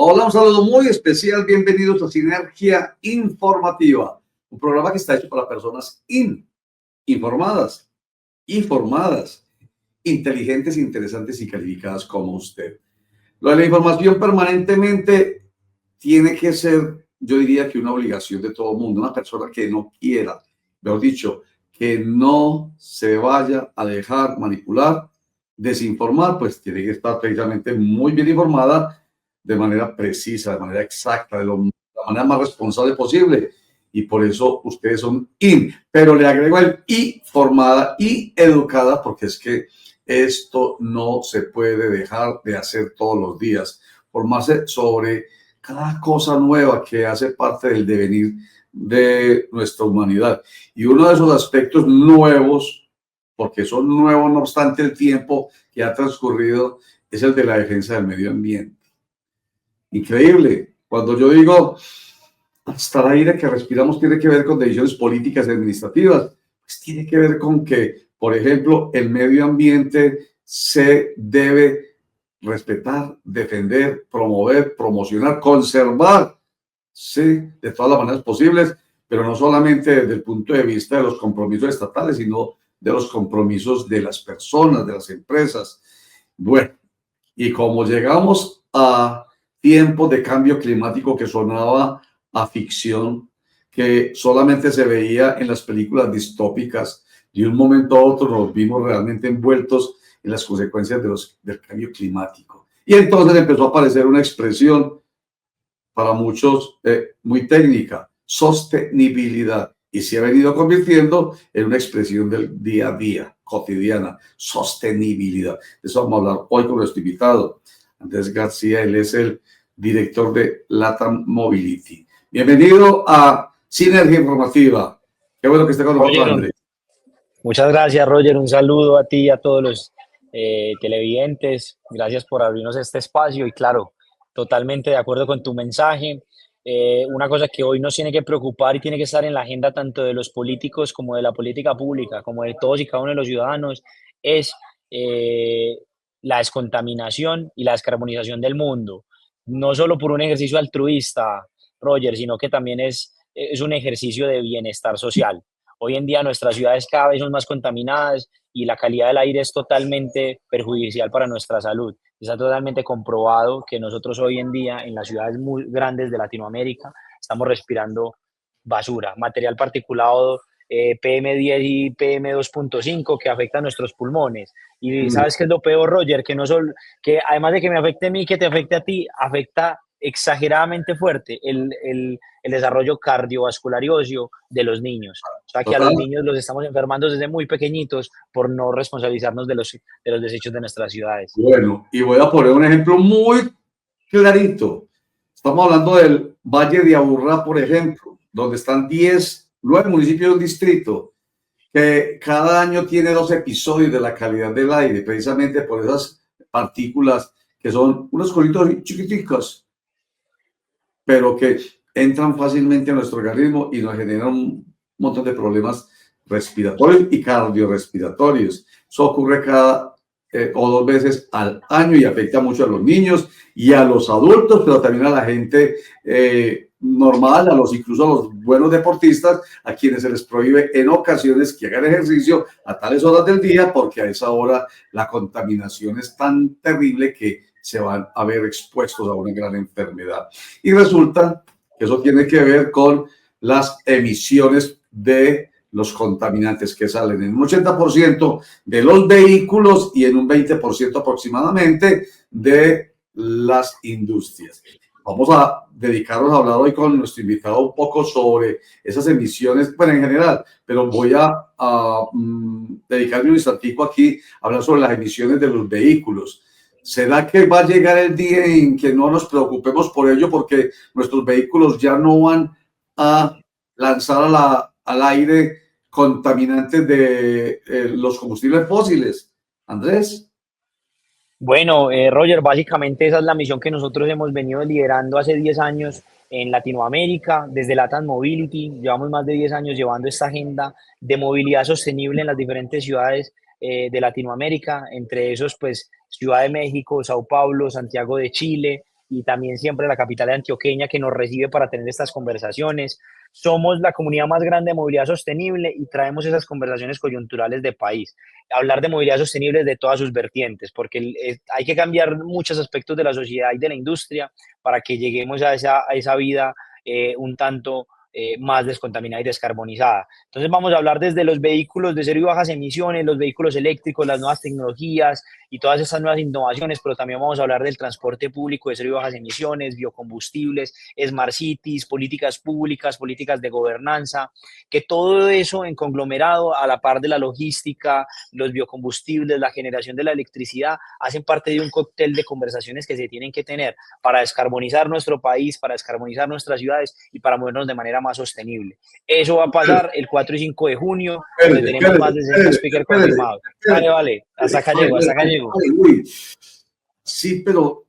Hola, un saludo muy especial. Bienvenidos a Sinergia Informativa, un programa que está hecho para personas informadas, inteligentes, interesantes y calificadas como usted. Lo de la información permanentemente tiene que ser, yo diría que una obligación de todo el mundo. Una persona que no quiera, mejor dicho, que no se vaya a dejar manipular, desinformar, pues tiene que estar precisamente muy bien informada de manera precisa, de manera exacta, de la manera más responsable posible. Y por eso ustedes son pero le agrego el formada y educada, porque es que esto no se puede dejar de hacer todos los días. Formarse sobre cada cosa nueva que hace parte del devenir de nuestra humanidad. Y uno de esos aspectos nuevos, porque son nuevos no obstante el tiempo que ha transcurrido, es el de la defensa del medio ambiente. Increíble. Cuando yo digo hasta el aire que respiramos tiene que ver con decisiones políticas y administrativas, pues tiene que ver con que, por ejemplo, el medio ambiente se debe respetar, defender, promover, promocionar, conservar, sí, de todas las maneras posibles, pero no solamente desde el punto de vista de los compromisos estatales, sino de los compromisos de las personas, de las empresas. Bueno, y como llegamos a tiempos de cambio climático que sonaba a ficción, que solamente se veía en las películas distópicas, de un momento a otro nos vimos realmente envueltos en las consecuencias del cambio climático. Y entonces empezó a aparecer una expresión para muchos muy técnica, sostenibilidad, y se ha venido convirtiendo en una expresión del día a día, cotidiana, sostenibilidad. De eso vamos a hablar hoy con nuestro invitado, Andrés García. Él es el director de LATAM Mobility. Bienvenido a Sinergia Informativa. Qué bueno que esté con nosotros, Andrés. Muchas gracias, Roger. Un saludo a ti y a todos los televidentes. Gracias por abrirnos este espacio y claro, totalmente de acuerdo con tu mensaje. Una cosa que hoy nos tiene que preocupar y tiene que estar en la agenda tanto de los políticos como de la política pública, como de todos y cada uno de los ciudadanos, es la descontaminación y la descarbonización del mundo. No solo por un ejercicio altruista, Roger, sino que también es un ejercicio de bienestar social. Hoy en día nuestras ciudades cada vez son más contaminadas y la calidad del aire es totalmente perjudicial para nuestra salud. Está totalmente comprobado que nosotros hoy en día en las ciudades muy grandes de Latinoamérica estamos respirando basura, material particulado, PM10 y PM2.5 que afecta a nuestros pulmones. Y ¿sabes qué es lo peor, Roger? Que, no solo, que además de que me afecte a mí, que te afecte a ti, afecta exageradamente fuerte el desarrollo cardiovascular y óseo de los niños. O sea, que a los niños los estamos enfermando desde muy pequeñitos por no responsabilizarnos de los desechos de nuestras ciudades. Bueno, y voy a poner un ejemplo muy clarito. Estamos hablando del Valle de Aburrá, por ejemplo, donde están 9 municipios del distrito, que cada año tiene 2 episodios de la calidad del aire, precisamente por esas partículas que son unos colitos chiquiticos, pero que entran fácilmente a nuestro organismo y nos generan un montón de problemas respiratorios y cardiorrespiratorios. Eso ocurre cada o 2 veces al año y afecta mucho a los niños y a los adultos, pero también a la gente normal, incluso a los buenos deportistas, a quienes se les prohíbe en ocasiones que hagan ejercicio a tales horas del día, porque a esa hora la contaminación es tan terrible que se van a ver expuestos a una gran enfermedad. Y resulta que eso tiene que ver con las emisiones de los contaminantes que salen en un 80% de los vehículos y en un 20% aproximadamente de las industrias. Vamos a dedicarnos a hablar hoy con nuestro invitado un poco sobre esas emisiones, bueno, en general, pero voy a dedicarme un instantico aquí a hablar sobre las emisiones de los vehículos. ¿Será que va a llegar el día en que no nos preocupemos por ello porque nuestros vehículos ya no van a lanzar al aire contaminantes de los combustibles fósiles? Andrés. Bueno, Roger, básicamente esa es la misión que nosotros hemos venido liderando hace 10 años en Latinoamérica, desde LATAM Mobility. Llevamos más de 10 años llevando esta agenda de movilidad sostenible en las diferentes ciudades de Latinoamérica, entre esos, pues, Ciudad de México, Sao Paulo, Santiago de Chile, y también siempre la capital antioqueña que nos recibe para tener estas conversaciones. Somos la comunidad más grande de movilidad sostenible y traemos esas conversaciones coyunturales de país. Hablar de movilidad sostenible de todas sus vertientes, porque hay que cambiar muchos aspectos de la sociedad y de la industria para que lleguemos a esa vida un tanto más descontaminada y descarbonizada. Entonces vamos a hablar desde los vehículos de cero y bajas emisiones, los vehículos eléctricos, las nuevas tecnologías y todas esas nuevas innovaciones, pero también vamos a hablar del transporte público de cero y bajas emisiones, biocombustibles, smart cities, políticas públicas, políticas de gobernanza, que todo eso en conglomerado a la par de la logística, los biocombustibles, la generación de la electricidad, hacen parte de un cóctel de conversaciones que se tienen que tener para descarbonizar nuestro país, para descarbonizar nuestras ciudades y para movernos de manera más sostenible. Eso va a pasar el 4 y 5 de junio, donde tenemos más de 60 speakers confirmados. Vale, vale, hasta acá llego, hasta acá llego. Sí, pero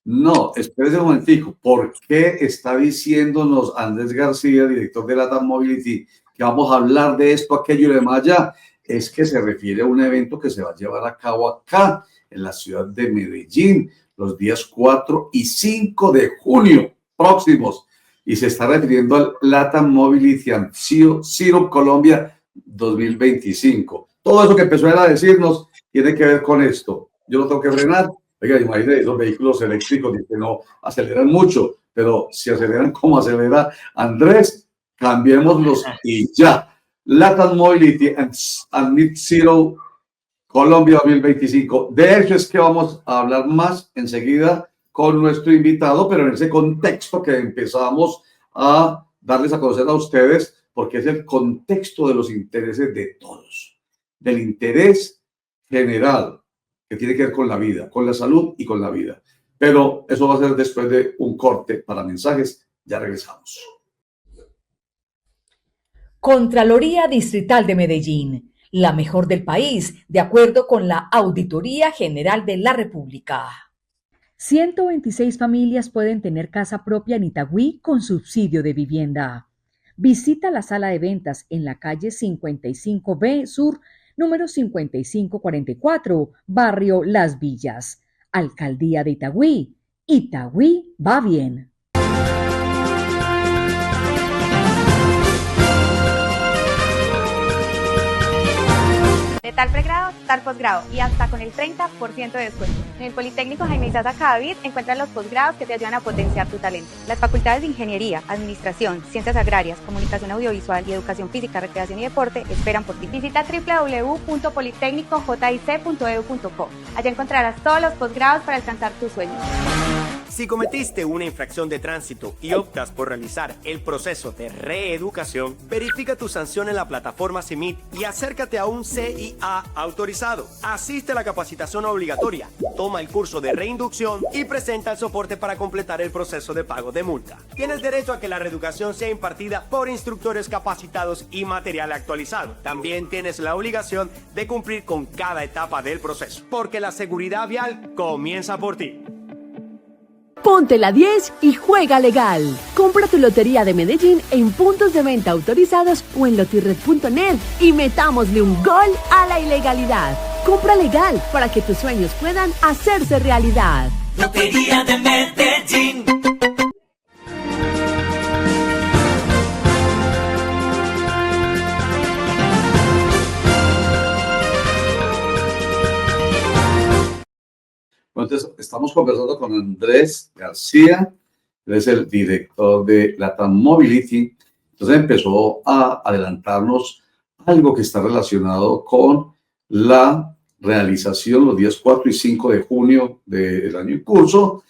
no, espérese un momentico. ¿Por qué está diciéndonos Andrés García, director de LATAM Mobility, que vamos a hablar de esto, aquello y demás ya? Es que se refiere a un evento que se va a llevar a cabo acá, en la ciudad de Medellín, los días 4 y 5 de junio próximos. Y se está refiriendo al LATAM Mobility and Zero Colombia 2025. Todo eso que empezó a decirnos tiene que ver con esto. Yo lo tengo que frenar. Oiga, imagínate, esos vehículos eléctricos que no aceleran mucho, pero si aceleran como acelera Andrés, cambiémoslos y ya. LATAM Mobility and Net Zero Colombia 2025. De hecho, es que vamos a hablar más enseguida con nuestro invitado, pero en ese contexto que empezamos a darles a conocer a ustedes, porque es el contexto de los intereses de todos, del interés general que tiene que ver con la vida, con la salud y con la vida. Pero eso va a ser después de un corte para mensajes. Ya regresamos. Contraloría Distrital de Medellín, la mejor del país, de acuerdo con la Auditoría General de la República. 126 familias pueden tener casa propia en Itagüí con subsidio de vivienda. Visita la sala de ventas en la calle 55B Sur, número 5544, barrio Las Villas. Alcaldía de Itagüí. Itagüí va bien. De tal pregrado, tal posgrado y hasta con el 30% de descuento. En el Politécnico Jaime Izaza Cadavid encuentras los posgrados que te ayudan a potenciar tu talento. Las facultades de Ingeniería, Administración, Ciencias Agrarias, Comunicación Audiovisual y Educación Física, Recreación y Deporte esperan por ti. Visita www.politecnicojit.edu.co. Allá encontrarás todos los posgrados para alcanzar tus sueños. Si cometiste una infracción de tránsito y optas por realizar el proceso de reeducación, verifica tu sanción en la plataforma CIMIT y acércate a un CIA autorizado. Asiste a la capacitación obligatoria, toma el curso de reinducción y presenta el soporte para completar el proceso de pago de multa. Tienes derecho a que la reeducación sea impartida por instructores capacitados y material actualizado. También tienes la obligación de cumplir con cada etapa del proceso, porque la seguridad vial comienza por ti. Ponte la 10 y juega legal. Compra tu Lotería de Medellín en puntos de venta autorizados o en lotirred.net y metámosle un gol a la ilegalidad. Compra legal para que tus sueños puedan hacerse realidad. Lotería de Medellín. Entonces, estamos conversando con Andrés García, él es el director de LATAM Mobility. Entonces empezó a adelantarnos algo que está relacionado con la realización los días 4 y 5 de junio del año en curso,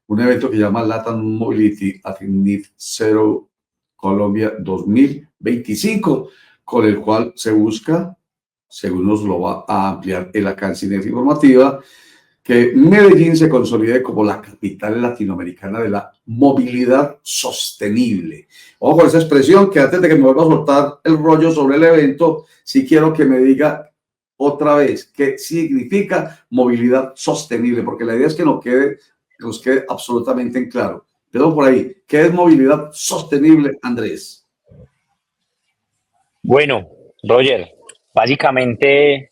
un evento que se llama LATAM Mobility at Net Zero Colombia 2025, con el cual se busca, según nos lo va a ampliar en la canciller informativa, que Medellín se consolide como la capital latinoamericana de la movilidad sostenible. Ojo con esa expresión, que antes de que me vuelva a soltar el rollo sobre el evento, sí quiero que me diga otra vez qué significa movilidad sostenible, porque la idea es que nos quede absolutamente en claro. Pero por ahí, ¿qué es movilidad sostenible, Andrés? Bueno, Roger, básicamente,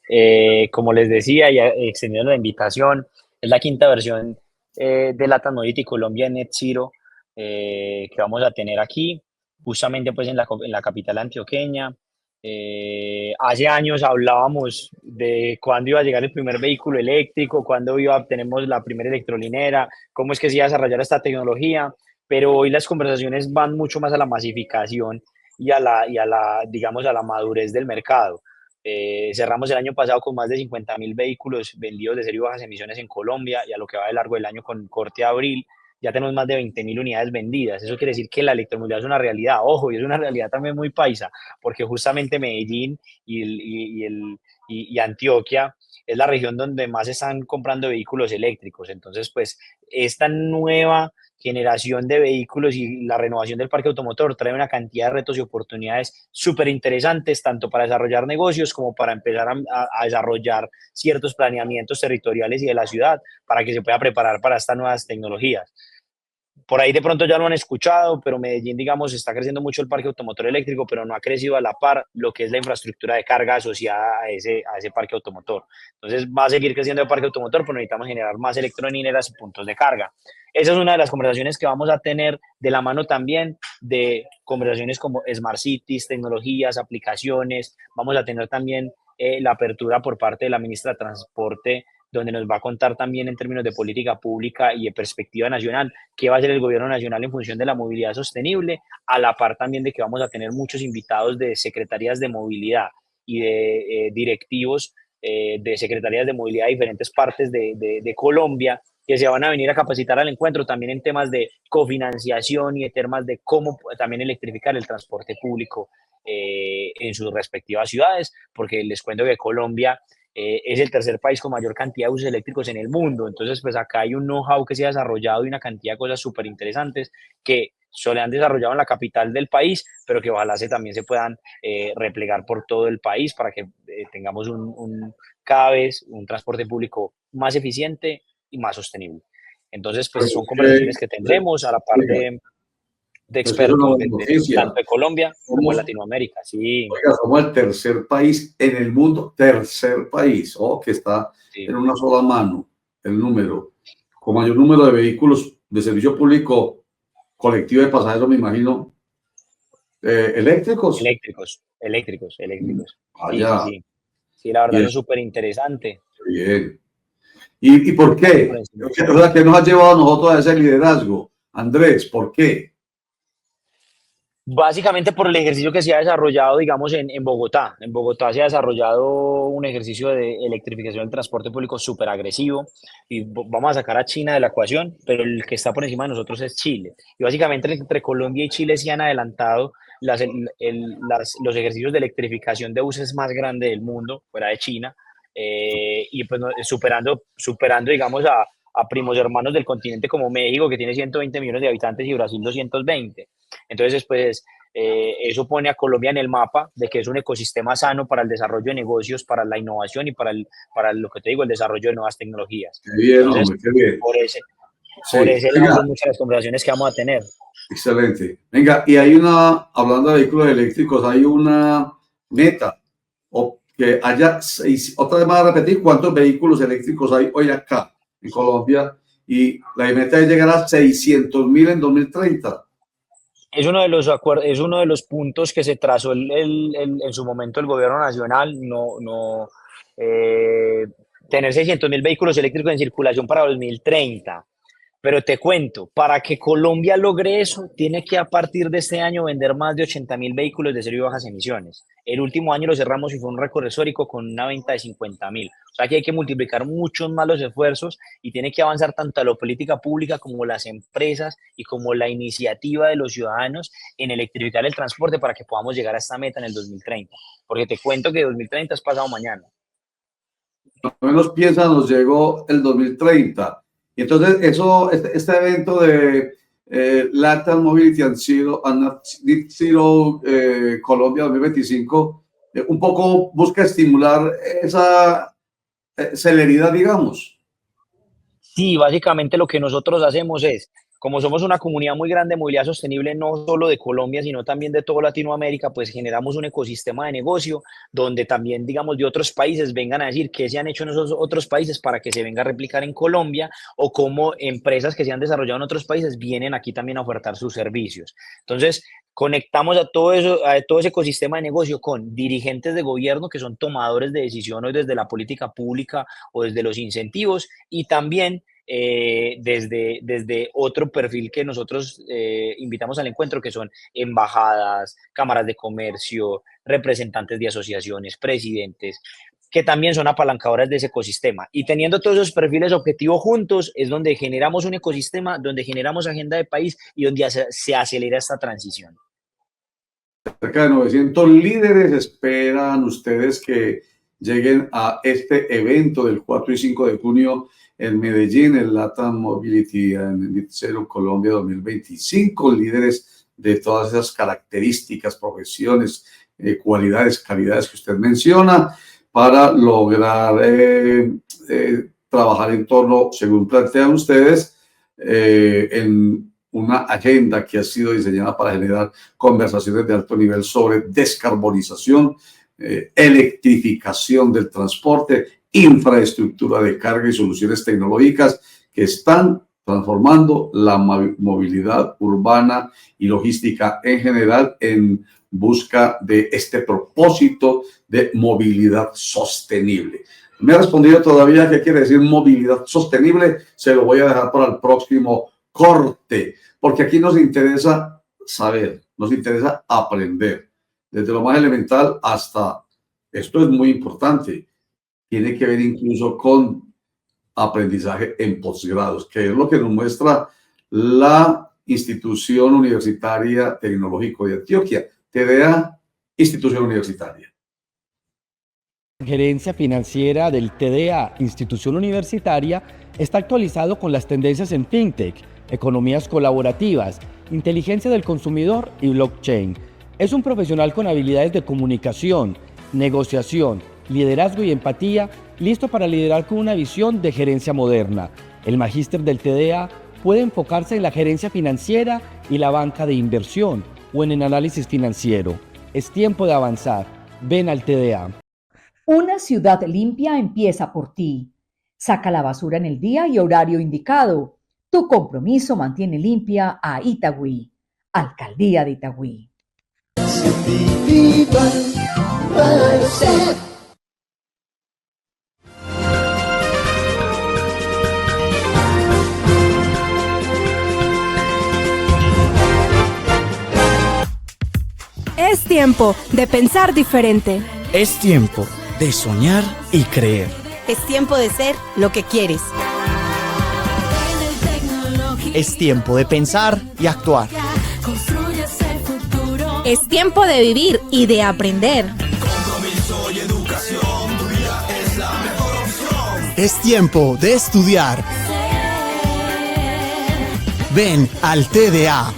como les decía y extendiendo la invitación, es la quinta versión de Latam Mobility Colombia Net Zero que vamos a tener aquí, justamente pues en la capital antioqueña. Hace años hablábamos de cuándo iba a llegar el primer vehículo eléctrico, tenemos la primera electrolinera, cómo es que se iba a desarrollar esta tecnología, pero hoy las conversaciones van mucho más a la masificación digamos, a la madurez del mercado. Cerramos el año pasado con más de 50.000 vehículos vendidos de serie y bajas emisiones en Colombia, y a lo que va de largo del año con corte de abril ya tenemos más de 20.000 unidades vendidas. Eso quiere decir que la electromovilidad es una realidad, ojo, y es una realidad también muy paisa, porque justamente Medellín y Antioquia es la región donde más están comprando vehículos eléctricos. Entonces, pues, esta nueva generación de vehículos y la renovación del parque automotor trae una cantidad de retos y oportunidades súper interesantes, tanto para desarrollar negocios como para empezar a desarrollar ciertos planeamientos territoriales y de la ciudad para que se pueda preparar para estas nuevas tecnologías. Por ahí de pronto ya lo han escuchado, pero Medellín, digamos, está creciendo mucho el parque automotor eléctrico, pero no ha crecido a la par lo que es la infraestructura de carga asociada a ese parque automotor. Entonces va a seguir creciendo el parque automotor, pero necesitamos generar más electrolineras y puntos de carga. Esa es una de las conversaciones que vamos a tener de la mano también de conversaciones como Smart Cities, tecnologías, aplicaciones. Vamos a tener también la apertura por parte de la ministra de Transporte, donde nos va a contar también en términos de política pública y de perspectiva nacional qué va a hacer el gobierno nacional en función de la movilidad sostenible, a la par también de que vamos a tener muchos invitados de secretarías de movilidad y de directivos de secretarías de movilidad de diferentes partes de Colombia, que se van a venir a capacitar al encuentro también en temas de cofinanciación y de temas de cómo también electrificar el transporte público en sus respectivas ciudades, porque les cuento que Colombia es el tercer país con mayor cantidad de buses eléctricos en el mundo. Entonces, pues acá hay un know-how que se ha desarrollado y una cantidad de cosas súper interesantes que se han desarrollado en la capital del país, pero que ojalá también se puedan replegar por todo el país para que tengamos cada vez un transporte público más eficiente y más sostenible. Entonces, pues son conversaciones que tendremos a la par de expertos tanto de Colombia como de Latinoamérica. Sí. Oiga, somos el tercer país en el mundo, tercer país, que está en una sola mano el número, con mayor número de vehículos de servicio público colectivo de pasajeros, me imagino, eléctricos. Eléctricos. Allá. Sí, la verdad es súper interesante. Bien. ¿Y por qué? O sea, ¿qué nos ha llevado a nosotros a ese liderazgo? Andrés, ¿por qué? Básicamente por el ejercicio que se ha desarrollado, digamos, en Bogotá. En Bogotá se ha desarrollado un ejercicio de electrificación del transporte público súper agresivo, y vamos a sacar a China de la ecuación, pero el que está por encima de nosotros es Chile. Y básicamente entre Colombia y Chile se han adelantado los ejercicios de electrificación de buses más grandes del mundo, fuera de China, y pues superando, digamos, a primos hermanos del continente como México, que tiene 120 millones de habitantes, y Brasil 220. Entonces, pues, eso pone a Colombia en el mapa de que es un ecosistema sano para el desarrollo de negocios, para la innovación y para lo que te digo, el desarrollo de nuevas tecnologías. Qué bien, entonces, hombre, qué bien. Por ese lado son muchas las conversaciones que vamos a tener. Excelente. Venga, y hablando de vehículos eléctricos, hay una meta, o que haya otra vez más a repetir, ¿cuántos vehículos eléctricos hay hoy acá en Colombia? Y la meta es llegar a 600.000 en 2030. Es uno de los puntos que se trazó en su momento el gobierno nacional, tener 600.000 vehículos eléctricos en circulación para 2030. Pero te cuento, para que Colombia logre eso, tiene que a partir de este año vender más de 80.000 vehículos de serie y bajas emisiones. El último año lo cerramos y fue un récord histórico con una venta de 50.000. O sea que hay que multiplicar muchos más los esfuerzos, y tiene que avanzar tanto la política pública como las empresas y como la iniciativa de los ciudadanos en electrificar el transporte para que podamos llegar a esta meta en el 2030. Porque te cuento que 2030 es pasado mañana. Lo menos piensa, nos llegó el 2030. Y entonces este evento de Latam Mobility and Zero Colombia 2025 un poco busca estimular esa celeridad, digamos. Sí, básicamente lo que nosotros hacemos es como somos una comunidad muy grande de movilidad sostenible, no solo de Colombia, sino también de toda Latinoamérica, pues generamos un ecosistema de negocio donde también, digamos, de otros países vengan a decir qué se han hecho en esos otros países para que se venga a replicar en Colombia, o cómo empresas que se han desarrollado en otros países vienen aquí también a ofertar sus servicios. Entonces, conectamos a todo eso, a todo ese ecosistema de negocio con dirigentes de gobierno que son tomadores de decisiones desde la política pública o desde los incentivos, y también desde otro perfil que nosotros invitamos al encuentro, que son embajadas, cámaras de comercio, representantes de asociaciones, presidentes, que también son apalancadoras de ese ecosistema. Y teniendo todos esos perfiles objetivos juntos, es donde generamos un ecosistema, donde generamos agenda de país y donde se acelera esta transición. Cerca de 900 líderes esperan ustedes que lleguen a este evento del 4 y 5 de junio en Medellín, el LATAM Mobility and Net Zero Colombia 2025, líderes de todas esas características, profesiones, cualidades, calidades que usted menciona, para lograr trabajar en torno, según plantean ustedes, en una agenda que ha sido diseñada para generar conversaciones de alto nivel sobre descarbonización, electrificación del transporte, infraestructura de carga y soluciones tecnológicas que están transformando la movilidad urbana y logística en general en busca de este propósito de movilidad sostenible. Me ha respondido todavía qué quiere decir movilidad sostenible. Se lo voy a dejar para el próximo corte, porque aquí nos interesa saber, nos interesa aprender, desde lo más elemental hasta, esto es muy importante, tiene que ver incluso con aprendizaje en posgrados, que es lo que nos muestra la Institución Universitaria Tecnológico de Antioquia, TDA, institución universitaria. Gerencia financiera del TDA, institución universitaria, está actualizado con las tendencias en fintech, economías colaborativas, inteligencia del consumidor y blockchain. Es un profesional con habilidades de comunicación, negociación, liderazgo y empatía, listo para liderar con una visión de gerencia moderna. El magíster del TDA puede enfocarse en la gerencia financiera y la banca de inversión o en el análisis financiero. Es tiempo de avanzar. Ven al TDA. Una ciudad limpia empieza por ti. Saca la basura en el día y horario indicado. Tu compromiso mantiene limpia a Itagüí. Alcaldía de Itagüí. Es tiempo de pensar diferente. Es tiempo de soñar y creer. Es tiempo de ser lo que quieres. Es tiempo de pensar y actuar. Es tiempo de vivir y de aprender. Compromiso y educación, tu vida es la mejor opción. Es tiempo de estudiar. Ven al TDA.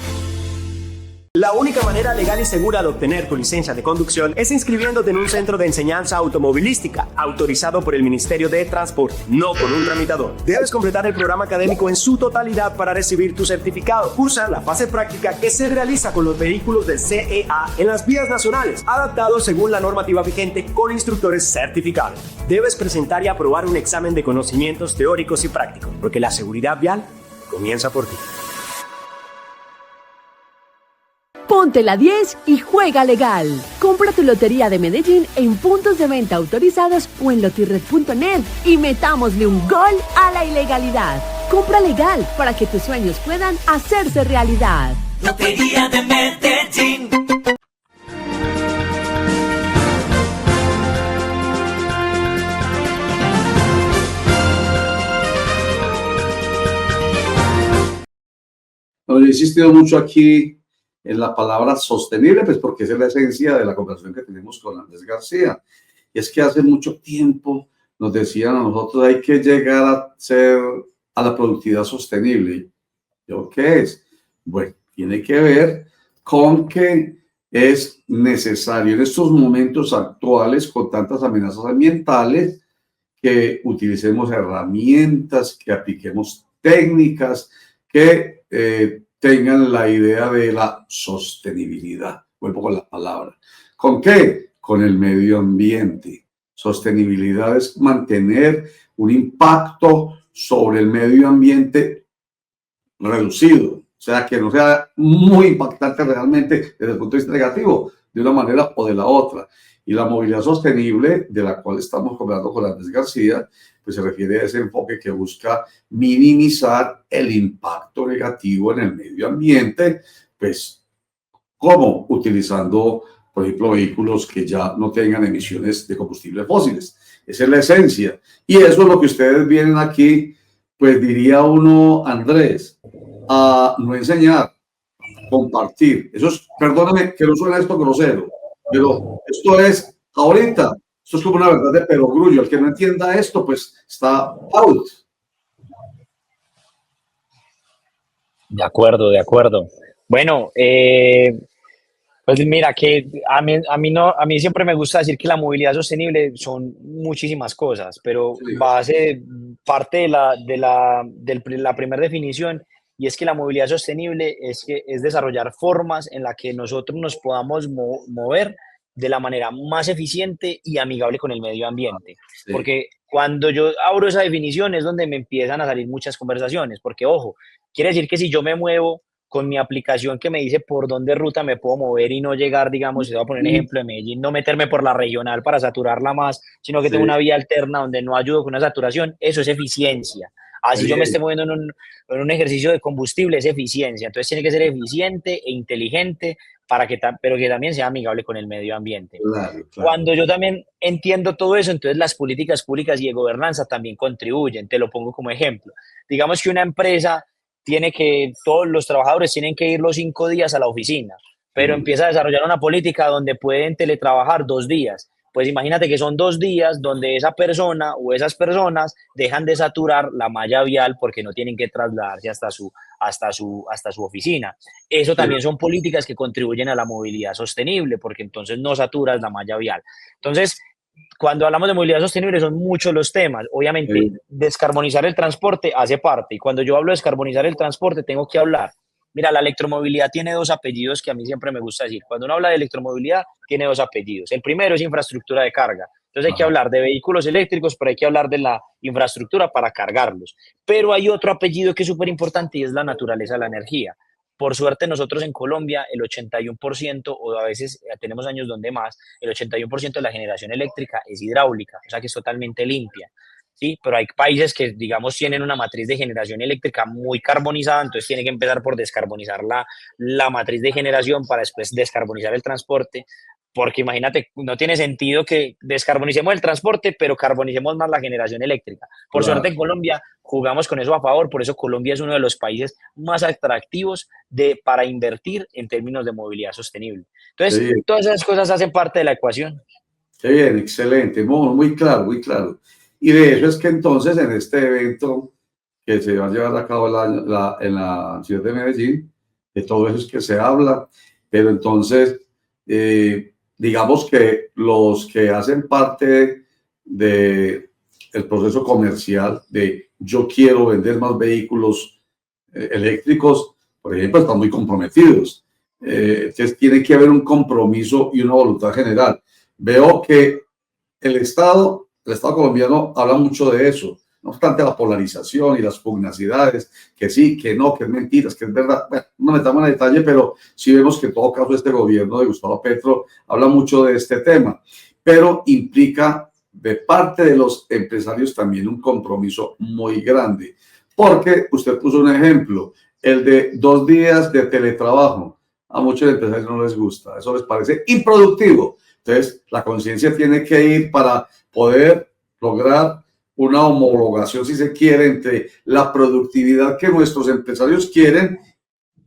La única manera legal y segura de obtener tu licencia de conducción es inscribiéndote en un centro de enseñanza automovilística autorizado por el Ministerio de Transporte, no con un tramitador. Debes completar el programa académico en su totalidad para recibir tu certificado. Cursa la fase práctica que se realiza con los vehículos del CEA en las vías nacionales, adaptado según la normativa vigente con instructores certificados. Debes presentar y aprobar un examen de conocimientos teóricos y prácticos, porque la seguridad vial comienza por ti. Ponte la 10 y juega legal. Compra tu lotería de Medellín en puntos de venta autorizados o en lotirred.net y metámosle un gol a la ilegalidad. Compra legal para que tus sueños puedan hacerse realidad. Lotería de Medellín. Yo he insistido mucho aquí en la palabra sostenible, pues porque esa es la esencia de la conversación que tenemos con Andrés García. Y es que hace mucho tiempo nos decían a nosotros hay que llegar a ser a la productividad sostenible. ¿Yo qué es? Bueno, tiene que ver con que es necesario en estos momentos actuales con tantas amenazas ambientales que utilicemos herramientas, que apliquemos técnicas, que tengan la idea de la sostenibilidad. Vuelvo con la palabra. ¿Con qué? Con el medio ambiente. Sostenibilidad es mantener un impacto sobre el medio ambiente reducido, o sea, que no sea muy impactante realmente desde el punto de vista negativo, de una manera o de la otra. Y la movilidad sostenible, de la cual estamos hablando con Andrés García, pues se refiere a ese enfoque que busca minimizar el impacto negativo en el medio ambiente, pues, ¿cómo? Utilizando, por ejemplo, vehículos que ya no tengan emisiones de combustibles fósiles. Esa es la esencia. Y eso es lo que ustedes vienen aquí, pues diría uno, Andrés, a no enseñar, compartir. Eso es, perdóname que no suena esto grosero, pero esto es ahorita, esto es como una verdad de perogrullo. El que no entienda esto, pues está out. De acuerdo, de acuerdo. Bueno, pues mira, que a mí siempre me gusta decir que la movilidad sostenible son muchísimas cosas, pero parte de la primera definición, y es que la movilidad sostenible es desarrollar formas en las que nosotros nos podamos mover de la manera más eficiente y amigable con el medio ambiente. Sí. Porque cuando yo abro esa definición es donde me empiezan a salir muchas conversaciones, porque ojo, quiere decir que si yo me muevo con mi aplicación que me dice por dónde ruta me puedo mover y no llegar, digamos, si voy a poner un ejemplo de Medellín, no meterme por la regional para saturarla más, sino que tengo una vía alterna donde no ayudo con una saturación, eso es eficiencia. Así yo me esté moviendo en un ejercicio de combustible, es eficiencia. Entonces tiene que ser eficiente e inteligente, pero que también sea amigable con el medio ambiente. Claro. Cuando yo también entiendo todo eso, entonces las políticas públicas y de gobernanza también contribuyen. Te lo pongo como ejemplo. Digamos que una empresa todos los trabajadores tienen que ir los 5 días a la oficina, pero empieza a desarrollar una política donde pueden teletrabajar 2 días. Pues imagínate que son 2 días donde esa persona o esas personas dejan de saturar la malla vial porque no tienen que trasladarse hasta su oficina. Eso también son políticas que contribuyen a la movilidad sostenible, porque entonces no saturas la malla vial. Entonces, cuando hablamos de movilidad sostenible son muchos los temas. Obviamente, descarbonizar el transporte hace parte. Y cuando yo hablo de descarbonizar el transporte, tengo que hablar. Mira, la electromovilidad tiene 2 apellidos que a mí siempre me gusta decir. Cuando uno habla de electromovilidad, tiene 2 apellidos. El primero es infraestructura de carga. Entonces hay que hablar de vehículos eléctricos, pero hay que hablar de la infraestructura para cargarlos. Pero hay otro apellido que es súper importante y es la naturaleza de la energía. Por suerte, nosotros en Colombia, el 81%, o a veces tenemos años donde más, el 81% de la generación eléctrica es hidráulica, o sea que es totalmente limpia. ¿Sí? Pero hay países que, digamos, tienen una matriz de generación eléctrica muy carbonizada, entonces tiene que empezar por descarbonizar la matriz de generación para después descarbonizar el transporte, porque imagínate, no tiene sentido que descarbonicemos el transporte, pero carbonicemos más la generación eléctrica. Por suerte en Colombia jugamos con eso a favor, por eso Colombia es uno de los países más atractivos para invertir en términos de movilidad sostenible. Entonces, todas esas cosas hacen parte de la ecuación. Qué bien, excelente, muy claro, muy claro. Y de eso es que entonces en este evento que se va a llevar a cabo en la ciudad de Medellín, de todo eso es que se habla, pero entonces digamos que los que hacen parte del proceso comercial de yo quiero vender más vehículos eléctricos, por ejemplo, están muy comprometidos. Entonces tiene que haber un compromiso y una voluntad general. Veo que el Estado colombiano habla mucho de eso, no obstante la polarización y las pugnacidades, que sí, que no, que es mentiras, que es verdad. Bueno, no metamos en detalle, pero sí vemos que en todo caso este gobierno de Gustavo Petro habla mucho de este tema, pero implica de parte de los empresarios también un compromiso muy grande, porque usted puso un ejemplo, el de 2 días de teletrabajo. A muchos empresarios no les gusta, eso les parece improductivo. Entonces, la conciencia tiene que ir para poder lograr una homologación, si se quiere, entre la productividad que nuestros empresarios quieren,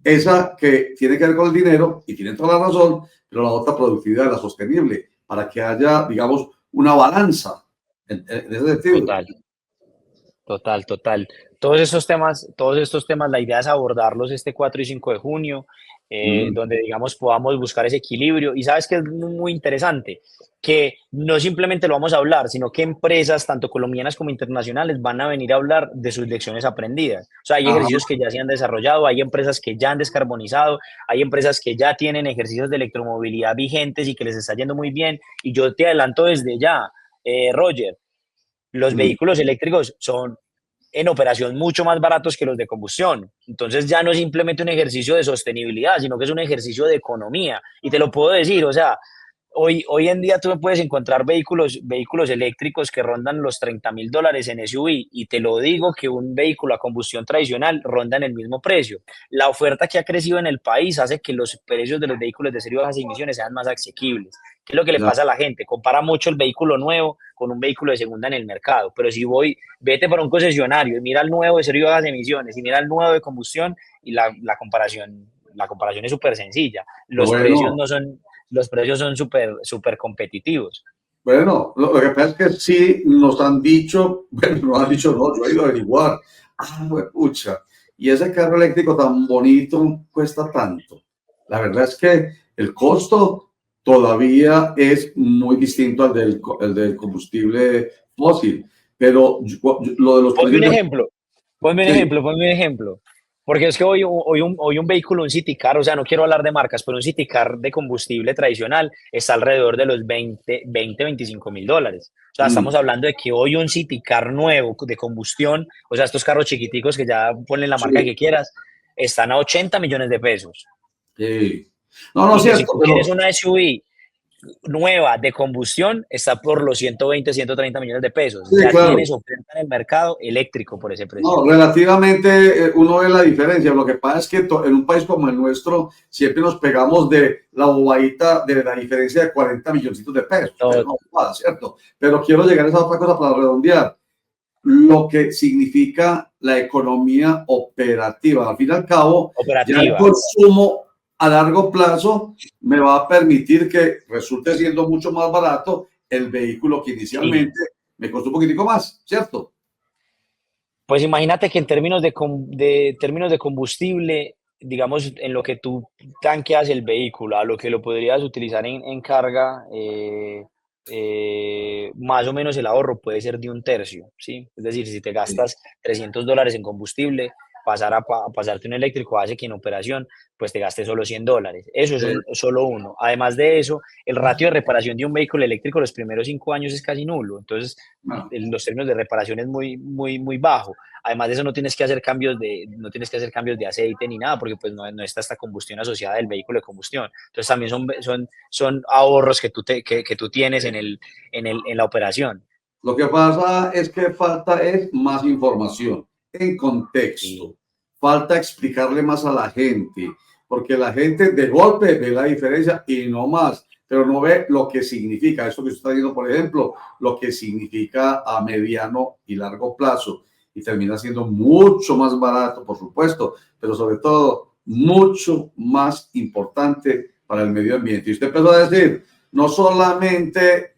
esa que tiene que ver con el dinero, y tienen toda la razón, pero la otra productividad, la sostenible, para que haya, digamos, una balanza en ese sentido. Total. Todos estos temas, la idea es abordarlos este 4 y 5 de junio. donde, digamos, podamos buscar ese equilibrio. Y sabes que es muy interesante, que no simplemente lo vamos a hablar, sino que empresas, tanto colombianas como internacionales, van a venir a hablar de sus lecciones aprendidas. O sea, hay Ajá. ejercicios que ya se han desarrollado, hay empresas que ya han descarbonizado, hay empresas que ya tienen ejercicios de electromovilidad vigentes y que les está yendo muy bien. Y yo te adelanto desde ya, Roger, los vehículos eléctricos son en operación mucho más baratos que los de combustión. Entonces ya no es simplemente un ejercicio de sostenibilidad, sino que es un ejercicio de economía. Y te lo puedo decir, o sea, hoy en día tú me puedes encontrar vehículos eléctricos que rondan los $30,000 en SUV, y te lo digo que un vehículo a combustión tradicional ronda en el mismo precio. La oferta que ha crecido en el país hace que los precios de los vehículos de serie bajas emisiones sean más asequibles. ¿Qué es lo que le pasa a la gente? Compara mucho el vehículo nuevo con un vehículo de segunda en el mercado, pero si vete para un concesionario y mira el nuevo de serie bajas emisiones y mira el nuevo de combustión, y la comparación es súper sencilla. Los precios son súper competitivos. Bueno, lo que pasa es que sí nos han dicho, bueno, no han dicho, no, yo he ido a averiguar. Pucha, y ese carro eléctrico tan bonito cuesta tanto. La verdad es que el costo todavía es muy distinto al del combustible fósil, pero lo de los... Ponme un ejemplo. Porque es que hoy un vehículo, un City Car, o sea, no quiero hablar de marcas, pero un City Car de combustible tradicional está alrededor de los $25,000. O sea, estamos hablando de que hoy un City Car nuevo de combustión, o sea, estos carros chiquiticos que ya ponen la marca que quieras, están a $80 millones. Sí. No, Si cierto. tú quieres una SUV nueva de combustión, está por los 120, $130 millones. Sí, ya claro. tienes oferta en el mercado eléctrico por ese precio. No, relativamente uno ve la diferencia. Lo que pasa es que en un país como el nuestro siempre nos pegamos de la bobadita de la diferencia de 40 milloncitos de pesos. No, ¿cierto? Pero quiero llegar a esa otra cosa para redondear. Lo que significa la economía operativa. Al fin y al cabo, ya el consumo a largo plazo me va a permitir que resulte siendo mucho más barato el vehículo que inicialmente me costó un poquitico más, ¿cierto? Pues imagínate que en términos de combustible, digamos, en lo que tú tanqueas el vehículo, a lo que lo podrías utilizar en carga, más o menos el ahorro puede ser de un tercio, ¿sí? Es decir, si te gastas $300 en combustible, pasarte un eléctrico hace que en operación pues te gastes solo $100. Eso es solo uno. Además de eso, el ratio de reparación de un vehículo eléctrico los primeros 5 años es casi nulo. Entonces, los términos de reparación es muy, muy, muy bajo. Además de eso, no tienes que hacer cambios de aceite ni nada, porque pues no está esta combustión asociada del vehículo de combustión. Entonces, también son ahorros que tú tienes en la operación. Lo que pasa es que falta más información en contexto. Falta explicarle más a la gente, porque la gente de golpe ve la diferencia y no más, pero no ve lo que significa. Eso que usted está diciendo, por ejemplo, lo que significa a mediano y largo plazo, y termina siendo mucho más barato, por supuesto, pero sobre todo mucho más importante para el medio ambiente. Y usted empezó a decir, no solamente,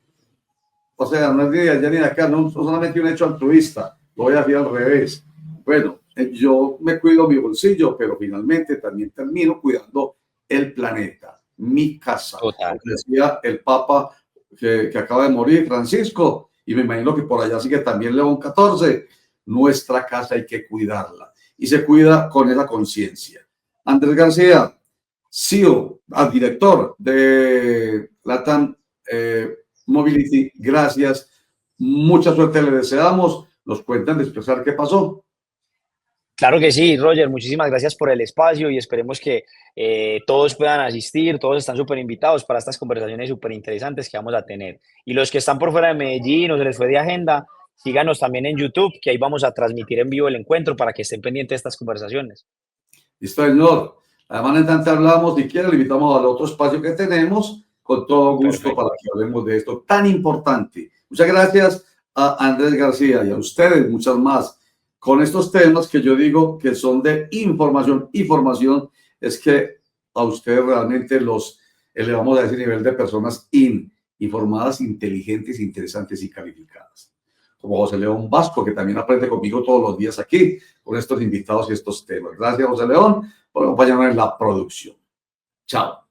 o sea, no es ni de allá ni de acá, no solamente un hecho altruista, lo voy a decir al revés. Bueno, yo me cuido mi bolsillo, pero finalmente también termino cuidando el planeta, mi casa. Como decía el Papa que acaba de morir, Francisco, y me imagino que por allá sigue también León XIV, nuestra casa hay que cuidarla. Y se cuida con esa conciencia. Andrés García, CEO, director de LATAM Mobility, gracias. Mucha suerte le deseamos. Nos cuentan de expresar qué pasó. Claro que sí, Roger, muchísimas gracias por el espacio y esperemos que todos puedan asistir, todos están súper invitados para estas conversaciones súper interesantes que vamos a tener. Y los que están por fuera de Medellín o se les fue de agenda, síganos también en YouTube, que ahí vamos a transmitir en vivo el encuentro para que estén pendientes de estas conversaciones. Listo, señor. Además, en tanto hablamos, si quiere, le invitamos al otro espacio que tenemos, con todo gusto. Perfecto. Para que hablemos de esto tan importante. Muchas gracias a Andrés García y a ustedes, muchas más. Con estos temas que yo digo que son de información y formación, es que a ustedes realmente los elevamos a ese nivel de personas informadas, inteligentes, interesantes y calificadas. Como José León Vasco, que también aprende conmigo todos los días aquí, con estos invitados y estos temas. Gracias, José León, por acompañarnos en la producción. Chao.